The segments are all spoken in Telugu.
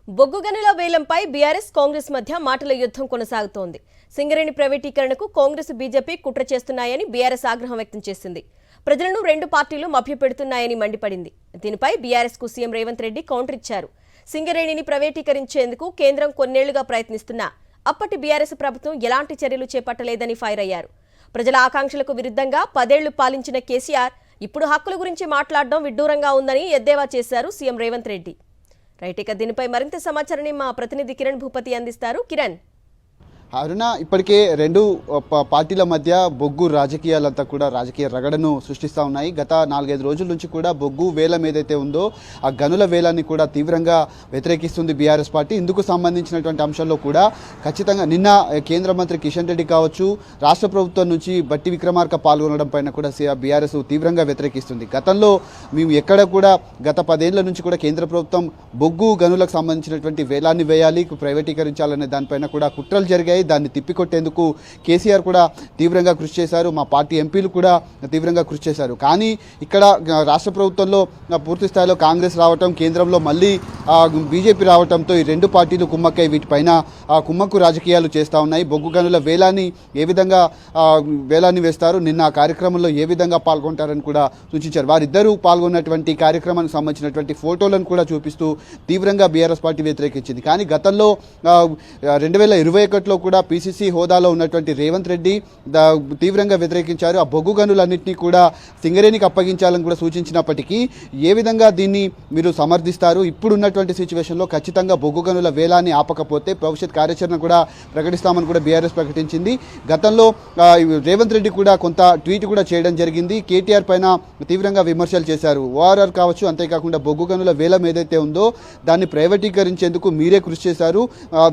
బొగ్గు గనుల వేలంపై బీఆర్ఎస్ కాంగ్రెస్ మధ్య మాటల యుద్ధం కొనసాగుతోంది. సింగరేణి ప్రైవేటీకరణకు కాంగ్రెస్ బీజేపీ కుట్ర చేస్తున్నాయని బీఆర్ఎస్ ఆగ్రహం వ్యక్తం చేసింది. ప్రజలను రెండు పార్టీలు మభ్యపెడుతున్నాయని మండిపడింది. దీనిపై బీఆర్ఎస్ కు సీఎం రేవంత్ రెడ్డి కౌంటర్ ఇచ్చారు. సింగరేణిని ప్రైవేటీకరించేందుకు కేంద్రం కొన్నేళ్లుగా ప్రయత్నిస్తున్నా అప్పటి బీఆర్ఎస్ ప్రభుత్వం ఎలాంటి చర్యలు చేపట్టలేదని ఫైర్ అయ్యారు. ప్రజల ఆకాంక్షలకు విరుద్ధంగా 10 ఏళ్లు పాలించిన కేసీఆర్ ఇప్పుడు హక్కుల గురించి మాట్లాడడం విడ్డూరంగా ఉందని ఎద్దేవా చేశారు సీఎం రేవంత్ రెడ్డి. రైట్, ఇక దీనిపై మరింత సమాచారాన్ని మా ప్రతినిధి కిరణ్ భూపతి అందిస్తారు. కిరణ్, అరుణ, ఇప్పటికే రెండు పార్టీల మధ్య బొగ్గు రాజకీయాలంతా కూడా రాజకీయ రగడను సృష్టిస్తూ ఉన్నాయి. గత 4-5 రోజుల నుంచి కూడా బొగ్గు వేలం ఏదైతే ఉందో ఆ గనుల వేలాన్ని కూడా తీవ్రంగా వ్యతిరేకిస్తుంది బీఆర్ఎస్ పార్టీ. ఇందుకు సంబంధించినటువంటి అంశంలో కూడా ఖచ్చితంగా నిన్న కేంద్ర మంత్రి కిషన్ రెడ్డి కావచ్చు, రాష్ట్ర ప్రభుత్వం నుంచి బట్టి విక్రమార్క పాల్గొనడం పైన కూడా బీఆర్ఎస్ తీవ్రంగా వ్యతిరేకిస్తుంది. గతంలో మేము ఎక్కడ కూడా గత 10 ఏళ్ల నుంచి కూడా కేంద్ర ప్రభుత్వం బొగ్గు గనులకు సంబంధించినటువంటి వేలాన్ని వేయాలి, ప్రైవేటీకరించాలనే దానిపైన కూడా కుట్రలు జరిగాయి. దాన్ని తిప్పికొట్టేందుకు కేసీఆర్ కూడా తీవ్రంగా కృషి చేశారు. మా పార్టీ ఎంపీలు కూడా తీవ్రంగా కృషి చేశారు. కానీ ఇక్కడ రాష్ట్ర ప్రభుత్వంలో పూర్తి స్థాయిలో కాంగ్రెస్ రావటం, కేంద్రంలో మళ్ళీ బీజేపీ రావడంతో ఈ రెండు పార్టీలు కుమ్మక్కై వీటిపైన కుమ్మక్కు రాజకీయాలు చేస్తూ ఉన్నాయి. బొగ్గు గనుల వేలాన్ని ఏ విధంగా వేలాన్ని వేస్తారు, నిన్న ఆ కార్యక్రమంలో ఏ విధంగా పాల్గొంటారని కూడా సూచించారు. వారిద్దరూ పాల్గొన్నటువంటి కార్యక్రమానికి సంబంధించినటువంటి ఫోటోలను కూడా చూపిస్తూ తీవ్రంగా బీఆర్ఎస్ పార్టీ వ్యతిరేకించింది. కానీ గతంలో 2021లో కూడా పీసీసీ హోదాలో ఉన్నటువంటి రేవంత్ రెడ్డి తీవ్రంగా వ్యతిరేకించారు. ఆ బొగ్గు గనులన్నింటినీ కూడా సింగరేణికి అప్పగించాలని కూడా సూచించినప్పటికీ ఏ విధంగా దీన్ని మీరు సమర్థిస్తారు? ఇప్పుడున్నటువంటి సిచ్యువేషన్లో ఖచ్చితంగా బొగ్గు గనుల వేలాన్ని ఆపకపోతే భవిష్యత్ కార్యాచరణ కూడా ప్రకటిస్తామని కూడా బీఆర్ఎస్ ప్రకటించింది. గతంలో రేవంత్ రెడ్డి కూడా కొంత ట్వీట్ కూడా చేయడం జరిగింది. కేటీఆర్ పైన తీవ్రంగా విమర్శలు చేశారు. ఓఆర్ఆర్ కావచ్చు, అంతేకాకుండా బొగ్గు గనుల వేలం ఏదైతే ఉందో దాన్ని ప్రైవేటీకరించేందుకు మీరే కృషి చేశారు,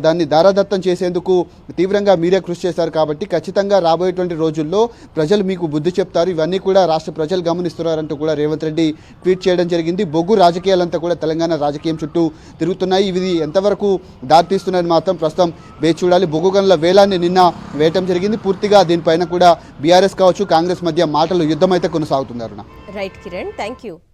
దాన్ని దారాదత్తం చేసేందుకు తీవ్రంగా మీరే కృషి చేశారు. కాబట్టి ఖచ్చితంగా రాబోయేటువంటి రోజుల్లో ప్రజలు మీకు బుద్ధి చెప్తారు. ఇవన్నీ కూడా రాష్ట్ర ప్రజలు గమనిస్తున్నారంటూ కూడా రేవంత్ రెడ్డి ట్వీట్ చేయడం జరిగింది. బొగ్గు రాజకీయాలంతా కూడా తెలంగాణ రాజకీయం చుట్టూ తిరుగుతున్నాయి. ఇవి ఎంతవరకు దారితీస్తున్నాయని మాత్రం ప్రస్తుతం వేచి చూడాలి. బొగ్గు గనుల వేలాన్ని నిన్న వేయటం జరిగింది. పూర్తిగా దీనిపైన కూడా బీఆర్ఎస్ కావచ్చు, కాంగ్రెస్ మధ్య మాటలు యుద్ధం అయితే కొనసాగుతున్నారు. Right Kiran, thank you.